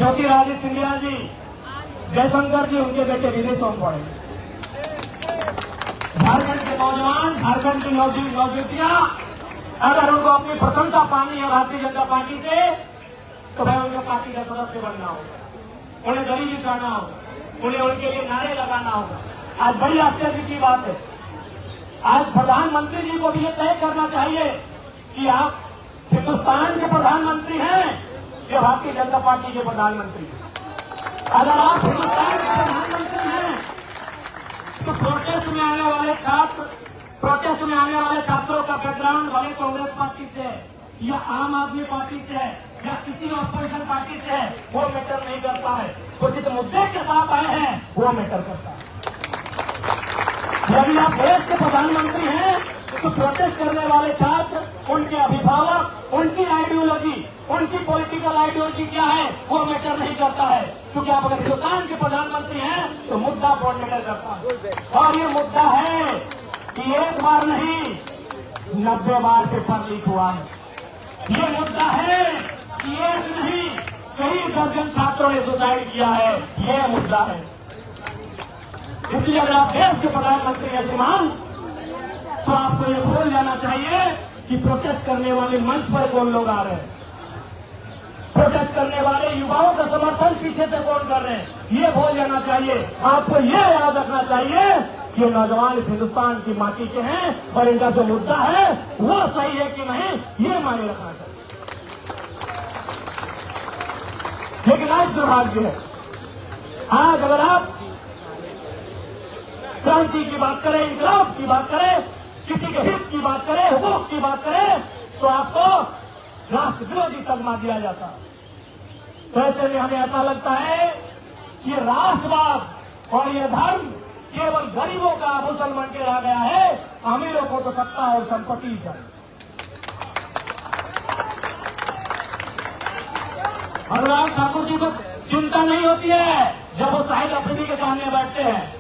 ज्योतिरादित्य सिंधिया जी, जयशंकर जी, उनके बेटे विदेशों में पढ़े। झारखंड के नौजवान, झारखंड की नौजुवतियां, अगर उनको अपनी प्रशंसा पानी है भारतीय जनता पार्टी से, तो भाई उनको पार्टी का सदस्य बनना होगा, उन्हें गरीबी हटाना होगा, उन्हें उनके लिए नारे लगाना होगा। आज बड़ी आश्चर्य की बात है, आज प्रधानमंत्री जी को भी ये तय करना चाहिए कि आप हिंदुस्तान के प्रधानमंत्री हैं या भारतीय जनता पार्टी के प्रधानमंत्री। अगर आप हिंदुस्तान के प्रधानमंत्री हैं तो प्रोटेस्ट में आने वाले छात्रों का बैकग्राउंड भले कांग्रेस पार्टी से है या आम आदमी पार्टी से है या किसी ऑपोजिशन पार्टी से है, वो मैटर नहीं करता है। तो जिस मुद्दे के साथ आए हैं वो मैटर करता है। यदि आप देश के प्रधानमंत्री हैं तो प्रोटेस्ट करने वाले छात्र, उनके अभिभावक, उनकी आइडियोलॉजी, उनकी पॉलिटिकल आइडियोलॉजी क्या है वो मैटर नहीं करता है। क्योंकि आप अगर हिंदुस्तान के प्रधानमंत्री हैं तो मुद्दा कौन मैटर करता है। और ये मुद्दा है कि एक बार नहीं 90 बार पेपर लीक हुआ है। ये मुद्दा है कि एक नहीं कई दर्जन छात्रों ने सुसाइड किया है। ये मुद्दा है। इसलिए अगर आप देश के प्रधानमंत्री हैं श्रीमान, तो आपको ये भूल जाना चाहिए कि प्रोटेस्ट करने वाले मंच पर कौन लोग आ रहे हैं, प्रोटेस्ट करने वाले युवाओं का समर्थन पीछे से कौन कर रहे हैं, ये भूल जाना चाहिए। आपको ये याद रखना चाहिए कि ये नौजवान इस हिंदुस्तान की माटी के हैं और इनका जो मुद्दा है वो सही है कि नहीं, ये मायने रखना चाहिए। लेकिन आज दुर्भाग्य है, आज अगर आप क्रांति की बात करें, इंकलाब की बात करें, किसी के हित की बात करें, हुकूक की बात करें, तो आपको राष्ट्र विरोधी तगमा दिया जाता। तो ऐसे में हमें ऐसा लगता है कि ये राष्ट्रवाद और ये धर्म केवल गरीबों का आभूषण बन के रह गया है, अमीरों को तो सत्ता और संपत्ति चाहिए। अनुराग ठाकुर जी को चिंता नहीं होती है जब वो शाहिद अफरीदी के सामने बैठते हैं।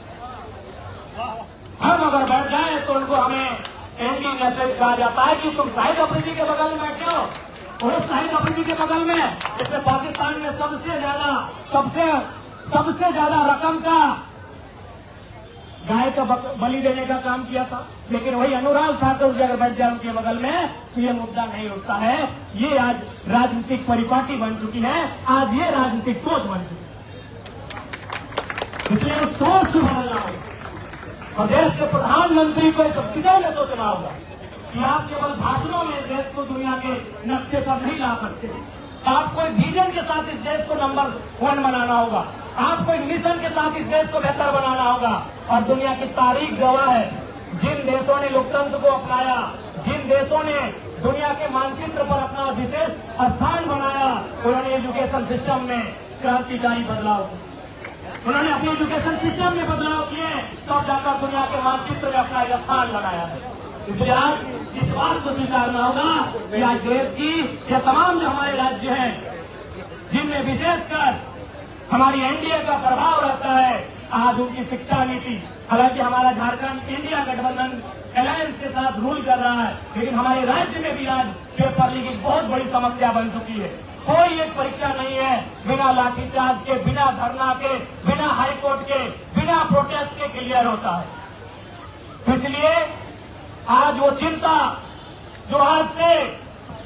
हम अगर बैठ जाए तो उनको हमें एंटी नेशनलिस्ट कहा जाता है कि तुम शाहिद अफरीदी के बगल में बैठे हो, और शाहिद अफरीदी के बगल में जैसे पाकिस्तान में सबसे ज्यादा रकम का गाय का बलि देने का काम किया था। लेकिन वही अनुराग ठाकुर जी अगर बैठ जाए उनके बगल में तो ये मुद्दा नहीं उठता है। ये आज राजनीतिक परिपाटी बन चुकी है, आज ये राजनीतिक सोच बन चुकी है। इसलिए उस सोच को बदलना होगा और देश के प्रधानमंत्री को इस विषय में सोचना होगा कि आप केवल भाषणों में देश को दुनिया के नक्शे पर नहीं ला सकते। आपको एक विजन के साथ इस देश को नंबर 1 बनाना होगा, आपको एक मिशन के साथ इस देश को बेहतर बनाना होगा। और दुनिया की तारीख गवाह है, जिन देशों ने लोकतंत्र को अपनाया, जिन देशों ने दुनिया के मानचित्र पर अपना विशेष स्थान बनाया, उन्होंने एजुकेशन सिस्टम में क्रांतिकारी बदलाव किया। उन्होंने अपने एजुकेशन सिस्टम में बदलाव किए, तब जाकर दुनिया के मानचित्र में अपना एक स्थान बनाया है। इसलिए आज इस बात को स्वीकारना होगा कि आज देश की या तमाम जो हमारे राज्य हैं जिनमें विशेषकर हमारी एनडीए का प्रभाव रहता है, आज उनकी शिक्षा नीति, हालांकि हमारा झारखंड इंडिया गठबंधन अलायंस के साथ रूल कर रहा है, लेकिन हमारे राज्य में भी आज पेपर लीक एक बहुत बड़ी समस्या बन चुकी है। कोई एक परीक्षा नहीं है बिना लाठीचार्ज के, बिना धरना के, बिना हाईकोर्ट के, बिना प्रोटेस्ट के क्लियर होता है। इसलिए आज वो चिंता जो आज से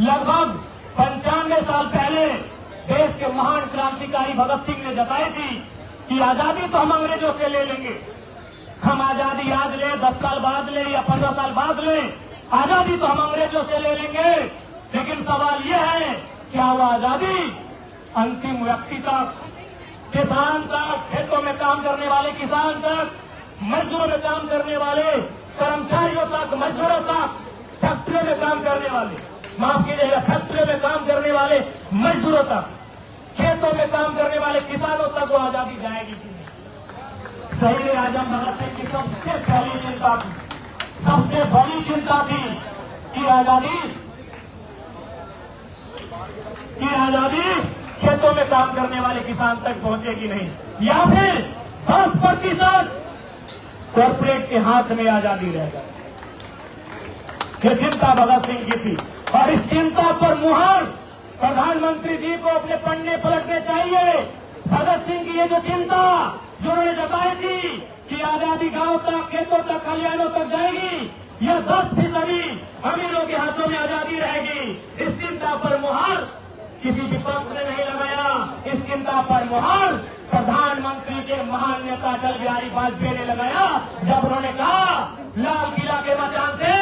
लगभग 95 साल पहले देश के महान क्रांतिकारी भगत सिंह ने जताई थी कि आजादी तो हम अंग्रेजों से ले लेंगे, हम आजादी आज ले, 10 साल बाद ले या 15 साल बाद ले, आजादी तो हम अंग्रेजों से ले लेंगे। लेकिन सवाल यह है, क्या वो आजादी अंतिम व्यक्ति तक, किसान तक, खेतों में काम करने वाले किसान तक, मजदूरों में काम करने वाले कर्मचारियों तक, मजदूरों तक, फैक्ट्रियों में काम करने वाले, माफ कीजिएगा, फैक्ट्रियों में काम करने वाले मजदूरों तक, खेतों में काम करने वाले किसानों तक वो आजादी जाएगी कि नहीं? शहीद आजम भगत सिंह की सबसे पहली चिंता थी, सबसे बड़ी चिंता थी कि आजादी खेतों में काम करने वाले किसान तक पहुंचेगी नहीं, या फिर 10% कॉर्पोरेट के हाथ में आजादी रह जाए। ये चिंता भगत सिंह की थी और इस चिंता पर मुहर प्रधानमंत्री जी को अपने पन्ने पलटने चाहिए। भगत सिंह की ये जो चिंता जो उन्होंने जताई थी कि आजादी गांव तक, खेतों तक, कल्याणों तक जाएगी, यह 10% अमीरों के हाथों में आजादी रहेगी, इस चिंता पर मुहर किसी विपक्ष ने नहीं लगाया। इस चिंता पर मुहर प्रधानमंत्री के महान नेता अटल बिहारी वाजपेयी ने लगाया, जब उन्होंने कहा लाल किला के मैदान से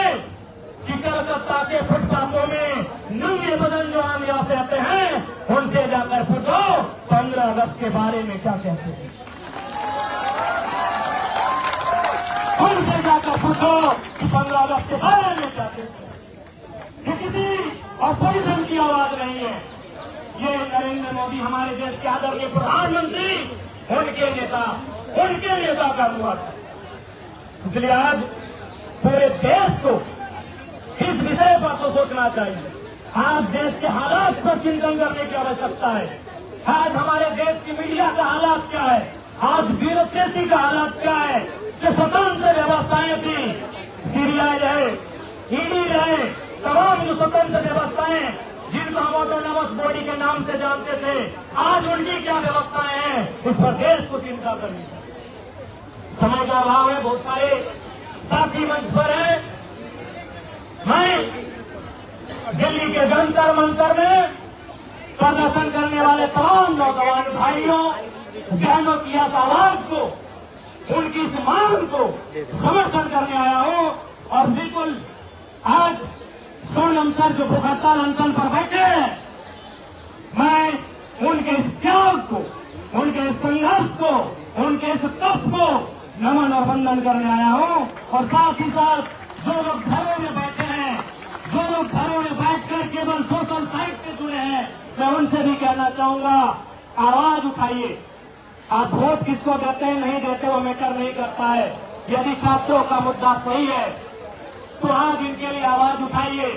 कि कलकत्ता के फुटपाथों में नंगे बदन जो आम यहाँ से आते हैं उनसे जाकर पूछो 15 अगस्त के बारे में क्या कहते हैं। उनसे जाकर पूछो कि 15 अगस्त के बारे में क्या कहते हैं। ये किसी ऑपोजिशन की आवाज नहीं है, ये नरेंद्र मोदी हमारे देश के आदरणीय प्रधानमंत्री उनके नेता का हुआ था। इसलिए आज पूरे देश को इस विषय पर तो सोचना चाहिए। आज देश के हालात पर चिंतन करने की आवश्यकता है। आज हमारे देश की मीडिया का हालात क्या है, आज ब्यूरोक्रेसी का हालात क्या है, जो स्वतंत्र व्यवस्थाएं थी, सीबीआई रहे, ईडी रहे, तमाम जो स्वतंत्र व्यवस्थाएं जिनको हम ऑटोनॉमस बॉडी के नाम से जानते थे, आज उनकी क्या व्यवस्थाएं हैं, इस पर देश को चिंता करनी चाहिए। समय का अभाव है, बहुत सारे साथी मंच पर हैं। मैं दिल्ली के जंतर मंतर में प्रदर्शन करने वाले तमाम नौजवान भाइयों बहनों की इस आवाज को, उनकी इस मांग को समर्थन करने आया हूं। और बिल्कुल आज सोनम सर जो भूख हड़ताल अनशन पर बैठे हैं, मैं उनके इस त्याग को, उनके इस संघर्ष को, उनके इस तप को नमन और वंदन करने आया हूं। और साथ ही साथ जो लोग घरों में बैठे हैं, जो लोग घरों में बैठकर केवल सोशल साइट से जुड़े हैं, मैं उनसे भी कहना चाहूंगा, आवाज उठाइए। आप वोट किसको देते हैं नहीं देते वो मैटर नहीं करता है। यदि छात्रों का मुद्दा सही है तो आज इनके लिए आवाज उठाइए,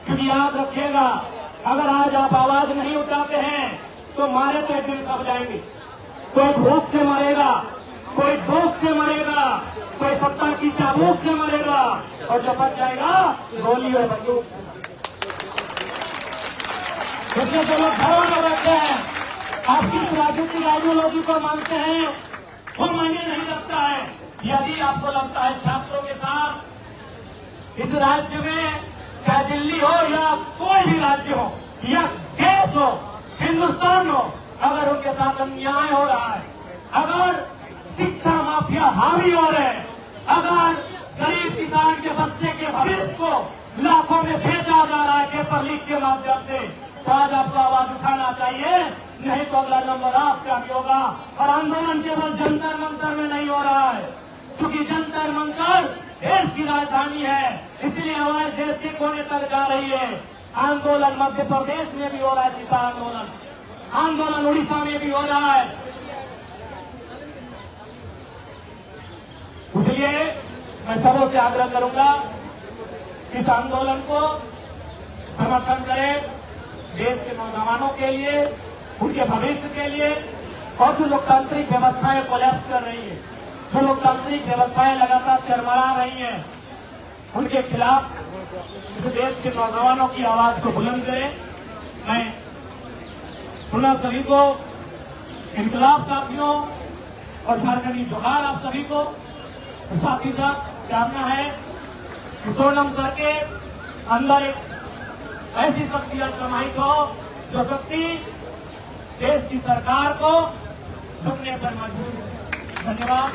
क्योंकि याद रखिएगा अगर आज आप आवाज नहीं उठाते हैं तो मारे तो एक दिन सब जाएंगे। कोई भूख से मरेगा, कोई दुख से मरेगा, कोई सत्ता की चाबुक से मरेगा, और जो बच जाएगा गोली और बंदूक से। इसलिए जो लोग घरों में बैठे हैं, आप किस राजनीतिक आइडियोलॉजी को मानते हैं वो मायने नहीं रखता है। यदि आपको लगता है छात्रों के साथ इस राज्य में, चाहे दिल्ली हो या कोई भी राज्य हो या देश हो, हिंदुस्तान हो, अगर उनके साथ अन्याय हो रहा है, अगर शिक्षा माफिया हावी हो रहे हैं, अगर गरीब किसान के बच्चे के भविष्य को लाखों में बेचा जा रहा है पेपर लीक के माध्यम से, तो आज आपको आवाज उठाना चाहिए, नहीं तो अगला नंबर आपका भी होगा। और आंदोलन केवल जंतर मंतर में नहीं हो रहा है, क्योंकि जंतर मंतर देश की राजधानी है, इसलिए आवाज देश के कोने तक जा रही है। आंदोलन मध्य प्रदेश में भी हो रहा है, सीता आंदोलन उड़ीसा में भी हो रहा है। इसलिए मैं सबों से आग्रह करूंगा कि इस आंदोलन को समर्थन करें, देश के नौजवानों के लिए, उनके भविष्य के लिए। और जो लोकतांत्रिक व्यवस्थाएं कोलैप्स कर रही है, जो लोकतांत्रिक व्यवस्थाएं लगातार चरमरा रही हैं, उनके खिलाफ इस देश के नौजवानों की आवाज को बुलंद करें। मैं पुनः सभी को, इनकलाब साथियों और झारखंडी जोहार आप सभी को, साथ ही साथ जानना है कि सोनम सर के अंदर एक ऐसी शक्ति समाहित हो जो शक्ति देश की सरकार को झुकने पर मजबूर है। धन्यवाद।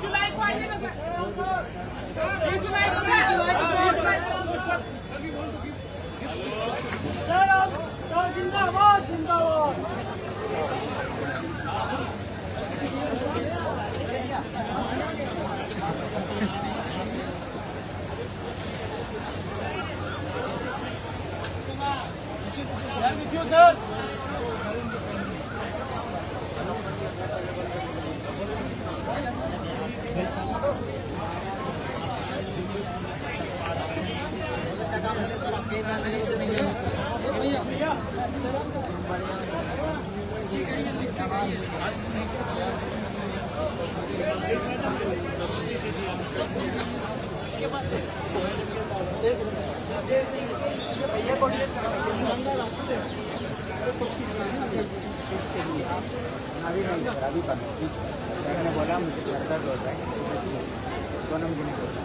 जुलाई को आइएगा सर। अभी नहीं सर, अभी कल स्पीच सर ने बोला मुझे सर दर्द होता है किसी का स्पीच सोनम जी ने बोला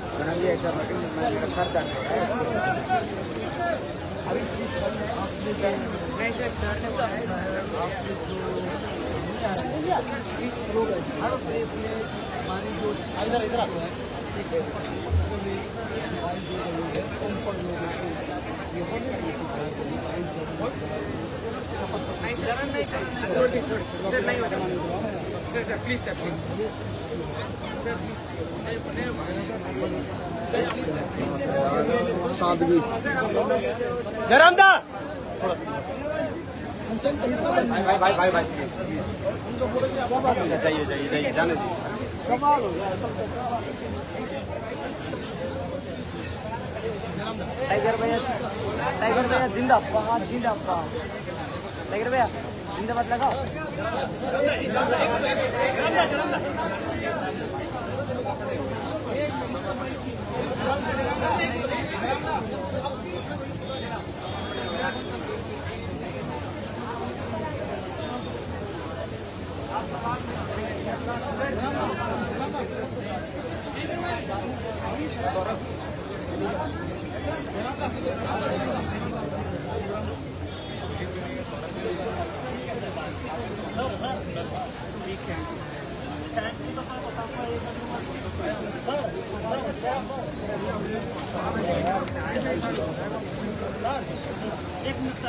सोनम जी ऐसा बोली मेरा सर दर्द हो रहा है अभी नहीं सर ने बोला स्पीच शुरू हर प्लेस में हमारी जो इधर इधर आता है सर प्लीज सर प्लीज सादगी जरामदा थोड़ा सा भाई जाइए जाने दीजिए कमाल हो गया टाइगर भैया जिंदाबाद टाइगर भैया जिंदाबाद लगाओ ठीक है एक मिनट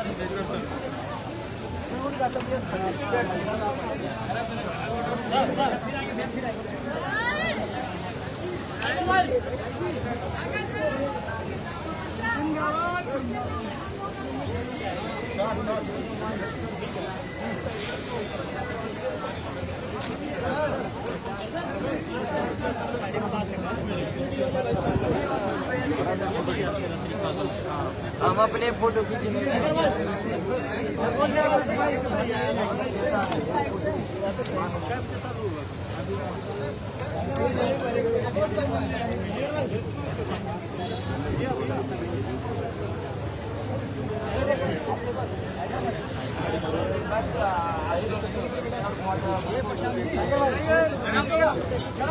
हम अपने फोटो खींचने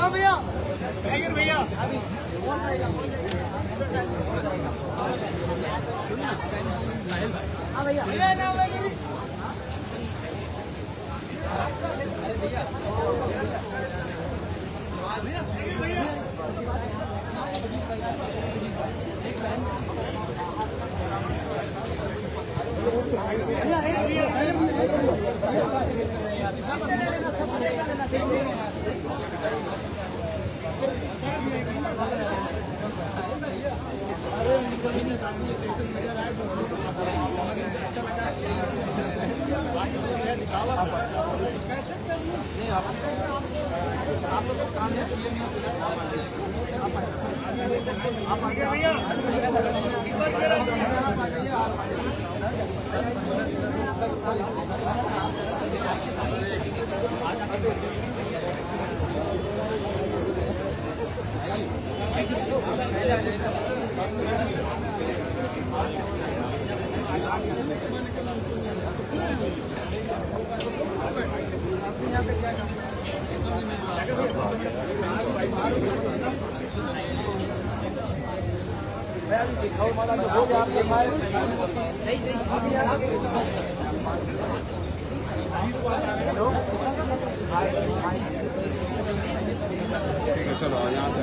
भैया दिखाओ माला तो हो गया आपके सही अभी हेलो ठीक है चलो यहाँ से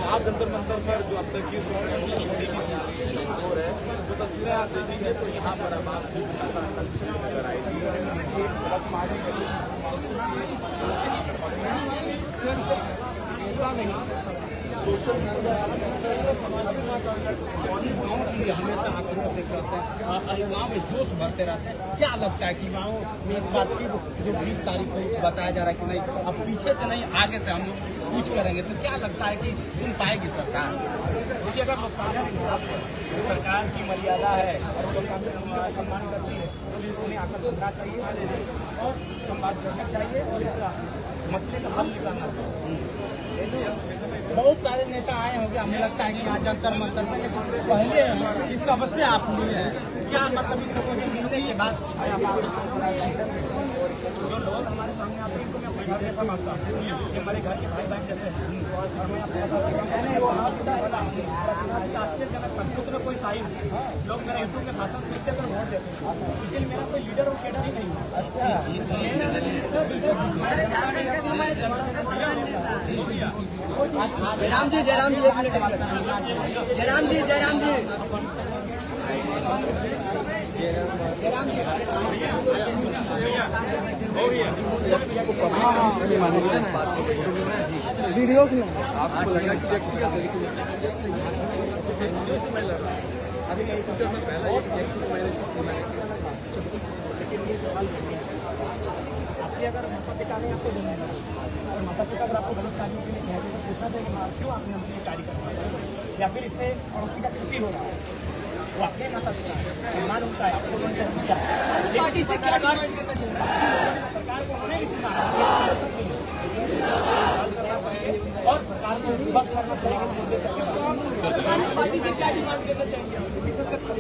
आप जंतर मंतर पर जो अब तक की हो रहे हैं जो तस्वीरें आप देखेंगे तो यहाँ पर अब आपको नजर आएगी युवाओं के लिए हमेशा आक्रोश करते हैं, युवाओं में जोश भरते रहते हैं। क्या लगता है कि युवाओं में इस बात की जो 20 तारीख को बताया जा रहा है कि नहीं अब पीछे से नहीं आगे से हम लोग कुछ करेंगे, तो क्या लगता है कि सुन पाएगी सरकार? देखिए, अगर लोकतांत्रिक सरकार की मर्यादा है और लोकतांत्रिक हमारा सम्मान करती है तो उन्हें आकर सुनना चाहिए और संवाद करना चाहिए और इस मसले का हल निकालना चाहिए। बहुत सारे नेता आए होंगे, हमें लगता है कि यहाँ जंतर मंतर में, लेकिन पहले इस समस्या आप लिए हैं क्या? मतलब इस लोगों के मिलने के बाद जो लोग हमारे सामने आते हैं उनको मैं अपने घर जैसा मानता हूँ, ये हमारे घर के भाई बहन जैसे हैं और मैं अपने वो आश्चर्यजनक कुछ न कोई टाइम लोग मेरे यूट्यूब में भाषण सुनते तो वोट देते हैं, इसलिए मेरा कोई लीडर और कैडर ही नहीं है। जयराम जी, जयराम जी, 1 मिनट। जयराम जी, जयराम जी, जयराम जी, वीडियो की आपको लगा कि व्यक्तिगत अभी ट्विटर में पहला एक व्यक्ति को मैंने आपकी अगर माता पिता ने आपको देना है और माता पिता अगर आपको गलत कार्यों के लिए कहते तो पूछना चाहिए कि क्यों आपने हमसे ये कार्य करवाया, या फिर इससे पड़ोसी का क्षति हो रहा है, वो आपके माता पिता सम्मान होता है, आपको उनसे दिया लेकिन इसे क्या सरकार को उन्हें भी चुना और सरकार को बस करना चाहिए। सरकार पार्टी से क्या डिमांड करना चाहिए, विशेषकर को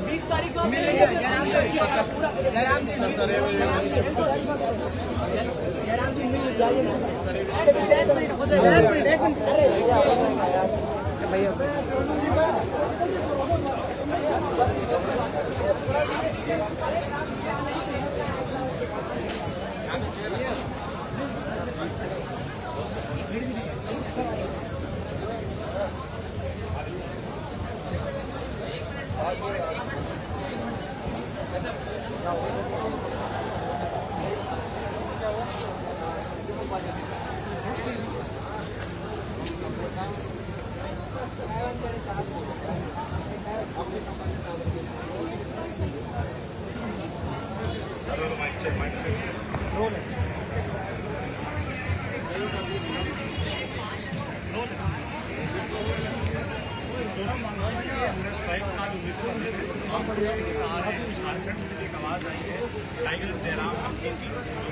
20 तारीख को झारखंड से एक आवाज आई है टाइगर जयराम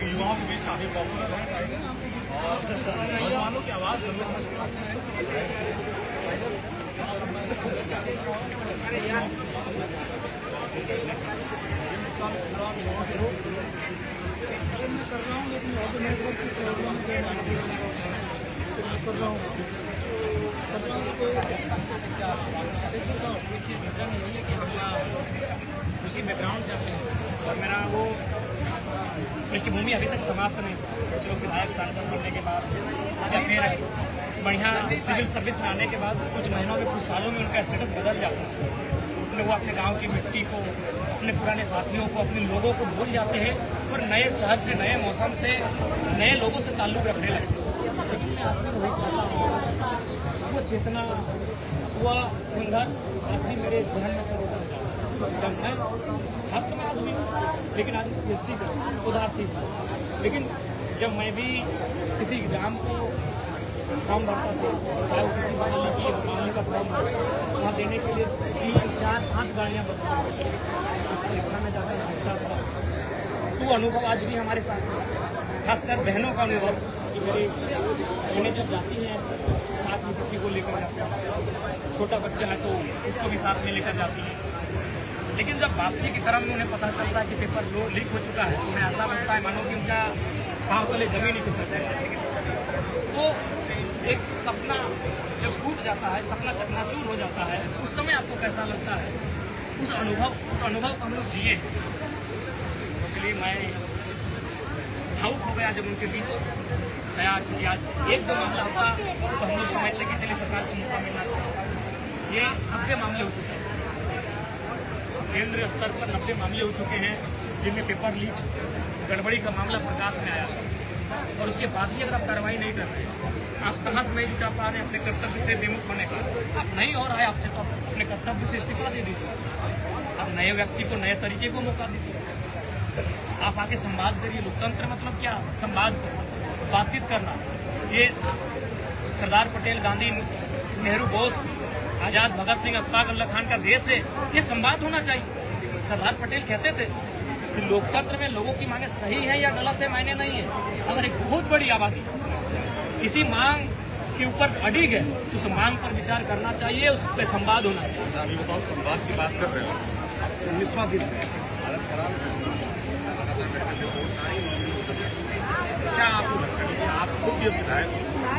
युवाओं के बीच काफी पॉपुलर है टाइगर और नौजवानों की आवाज लंबे समय से कर रहा हूँ, लेकिन ऑटो नेटवर्क की प्रॉब्लम कर रहा हूँ। देखिए, विजन यही है कि हम उसी बैकग्राउंड से आते हैं और मेरा वो पृष्ठभूमि अभी तक समाप्त नहीं। कुछ लोग विधायक सांसद बनने के बाद या फिर बढ़िया सिविल सर्विस में आने के बाद कुछ महीनों में कुछ सालों में उनका स्टेटस बदल जाता है। वो अपने गांव की मिट्टी को, अपने पुराने साथियों को, अपने लोगों को भूल जाते हैं और नए शहर से, नए मौसम से, नए लोगों से ताल्लुक रखने लगते हैं। वो चेतना, वह संघर्ष आज भी मेरे जहन में चलता है। जब मैं छात्र में आज भी हूँ, लेकिन आज PhD का शोधार्थी हूँ, लेकिन जब मैं भी किसी एग्जाम को फॉर्म भरता था, चाहे वो किसी मामले की मामले का फॉर्म वहाँ देने के लिए 3, 4, 5 गाड़ियाँ बनती परीक्षा में जाकर भेजता था। तो अनुभव आज भी हमारे साथ, खासकर बहनों का अनुभव कि मेरी बहनें जब जाती हैं साथ में किसी को लेकर जाती हैं, छोटा बच्चा है तो उसको भी साथ में लेकर जाती है, लेकिन जब वापसी के क्रम में उन्हें पता चलता है कि पेपर लीक हो चुका है तो उन्हें ऐसा लगता है मानो कि उनका पाँव तले जमीन ही खिसक है। तो एक सपना जब टूट जाता है, सपना चकनाचूर हो जाता है, उस समय आपको कैसा लगता है? उस अनुभव को हम लोग जिए। इसलिए मैं भावुक हो गया जब उनके बीच गया कि आज 1-2 मामला होता तो हम लोग समझते कि चलिए सरकार को मौका मिलना चाहिए। ये 90 मामले हो चुके हैं, केंद्रीय स्तर पर 90 मामले हो चुके हैं जिनमें पेपर लीक, गड़बड़ी का मामला प्रकाश में आया। और उसके बाद भी अगर आप कार्रवाई नहीं कर रहे, आप साहस नहीं जुटा पा रहे अपने कर्तव्य से विमुख होने का, आप नहीं हो रहा है आपसे, तो आप अपने कर्तव्य से इस्तीफा दे दीजिए। आप नए व्यक्ति को नए तरीके को मौका दीजिए। आप आके संवाद करिए। लोकतंत्र मतलब क्या? संवाद, बातचीत करना। ये सरदार पटेल, गांधी, नेहरू, बोस, आजाद, भगत सिंह, अशफाक उल्लाह खान का देश है। ये संवाद होना चाहिए। सरदार पटेल कहते थे कि लोकतंत्र में लोगों की मांगे सही है या गलत है मायने नहीं है। अगर एक बहुत बड़ी आबादी किसी मांग के ऊपर अडिग है तो उस मांग पर विचार करना चाहिए, उस पर संवाद होना चाहिए। अच्छा, अभी बताओ, संवाद की बात कर रहे हो, 19वां दिन है, हालत खराब है, क्या आपको लगता है कि आप खुद भी विधायक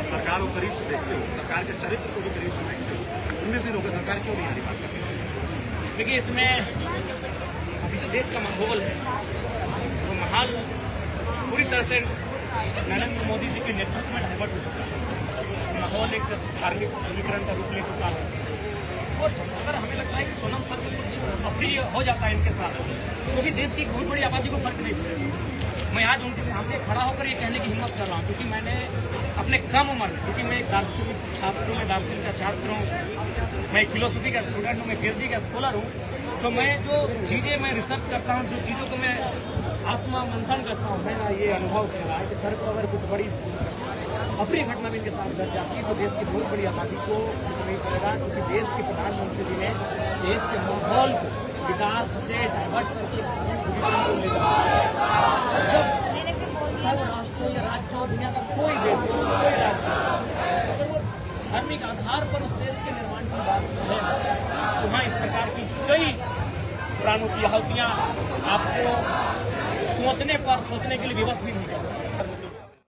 सरकार को करीब से देखते हो, सरकार के चरित्र को भी करीब से देखते हो, 19 दिन हो गए, सरकार क्यों नहीं आ रही बात करती? देखिए, इसमें अभी तो देश का माहौल है, वो माहौल पूरी तरह से नरेंद्र मोदी जी के नेतृत्व में डाइवर्ट हो चुका है। माहौल एक धार्मिक ध्रुवीकरण का रूप ले चुका है और अगर हमें लगता है कि सोनम सर को कुछ अप्रिय हो जाता है इनके साथ, तो भी देश की बहुत बड़ी आबादी को फर्क नहीं पड़ेगा। मैं आज उनके सामने खड़ा होकर ये कहने की हिम्मत कर रहा हूँ, क्योंकि मैंने अपने कम उम्र में, क्योंकि मैं एक दार्शनिक छात्र हूँ, मैं दार्शनिक का छात्र हूँ, मैं फिलोसफी का स्टूडेंट हूँ, मैं PhD का स्कॉलर हूँ, तो मैं जो चीज़ें मैं रिसर्च करता हूँ, जो चीज़ों को मैं आत्मा मंथन करता हूँ, मैं ये अनुभव कर रहा है कि सर को अगर कुछ बड़ी अप्रिय घटना भी इनके साथ घट जाती है तो देश की बहुत बड़ी आबादी को नहीं पड़ेगा, क्योंकि देश के प्रधानमंत्री जी ने देश के माहौल को विकास से डाइवर्ट करके ले जब राष्ट्र या राज्य और दुनिया का कोई देश हो, कोई राज्य अगर वो धार्मिक आधार पर उस देश के निर्माण की बात है तो वहाँ इस प्रकार की कई प्राणों की आहुतियाँ आपको सोचने के लिए विवश भी नहीं करती।